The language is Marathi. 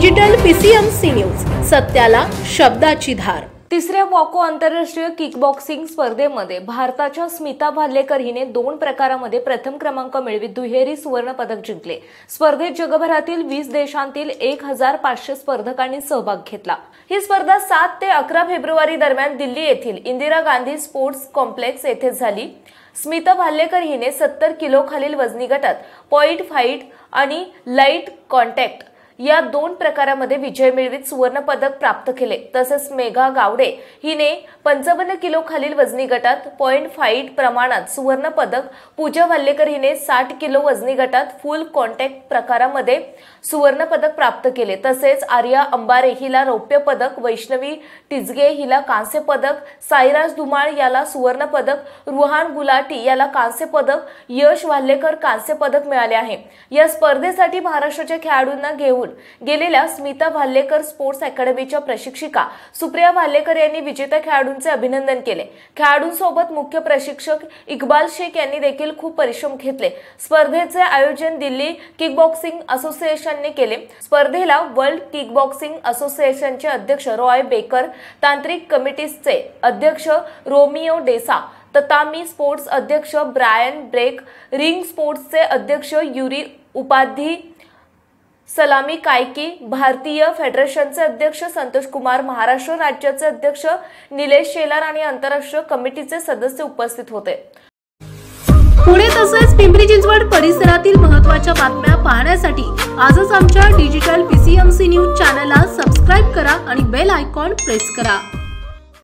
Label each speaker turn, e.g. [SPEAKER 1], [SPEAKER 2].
[SPEAKER 1] डिजिटल PCMC न्यूज, सत्याला शब्दाची धार।
[SPEAKER 2] तिसऱ्या वॉको आंतरराष्ट्रीय किकबॉक्सिंग स्पर्धेमध्ये भारताच्या स्मिता भालेकर हिने 2 प्रकारामध्ये प्रथम क्रमांक मिळवित दुहेरी सुवर्ण पदक जिंकले। स्पर्धेत जगभरातील 20 देशांतील 1500 स्पर्धकांनी सहभाग घेतला। ही स्पर्धा 7 ते 11 फेब्रुवारी दरम्यान दिल्ली येथील इंदिरा गांधी स्पोर्ट्स कॉम्प्लेक्स येथे झाली। स्मिता भालेकर हिने 70 किलो खालील वजनी गटात पॉइंट फाइट आणि लाइट कॉन्टॅक्ट या 2 प्रकारामध्ये विजय मिळवित सुवर्ण पदक प्राप्त केले। तसेच मेघा गावडे हिने 55 किलो खालील वजनी गटात पॉइंट फाइट प्रमाणात सुवर्ण पदक, पूजा भालेकर हिने 60 किलो वजनी गटात फुल कॉन्टॅक्ट प्रकारामध्ये सुवर्ण पदक प्राप्त केले। तसेच आर्या अंबारे हिला रौप्य पदक, वैष्णवी टिजगे हिला कांस्य पदक, साईराज धुमाळ याला सुवर्ण पदक, रुहान गुलाटी याला कांस्य पदक, यश भालेकर कांस्य पदक मिळाले आहे। या स्पर्धेसाठी महाराष्ट्राच्या खेळाडूंना घेऊन गेलेल्या स्मिता भालेकर स्पोर्ट्स अकॅडमीच्या प्रशिक्षिका सुप्रिया भालेकर यांनी विजेत्या खेळाडूंचे अभिनंदन केले। खेळाडूंसोबत मुख्य प्रशिक्षक इक्बाल शेख यांनी देखील खूप परिश्रम घेतले। स्पर्धेचे आयोजन दिल्ली किकबॉक्सिंग असोसिएशनने केले। स्पर्धेला वर्ल्ड किकबॉक्सिंग असोसिएशनचे अध्यक्ष रॉय बेकर, तांत्रिक कमिटीचे अध्यक्ष रोमिओ डेसा, ततामी स्पोर्ट्स अध्यक्ष ब्रायन ब्रेक, रिंग स्पोर्ट्सचे अध्यक्ष युरी उपाधी, सलामी कायकी, भारतीय फेडरेशनचे अध्यक्ष संतोष कुमार, महाराष्ट्र राज्याचे अध्यक्ष निलेश शेलार आणि आंतरराष्ट्रीय कमिटीचे सदस्य उपस्थित होते।
[SPEAKER 1] पुणे तसेच पिंपरी चिंचवड परिसरातील महत्त्वाच्या बातम्या पाहण्यासाठी आजच आमच्या डिजिटल PCMC न्यूज चॅनलला सबस्क्राइब करा आणि बेल आयकॉन प्रेस करा।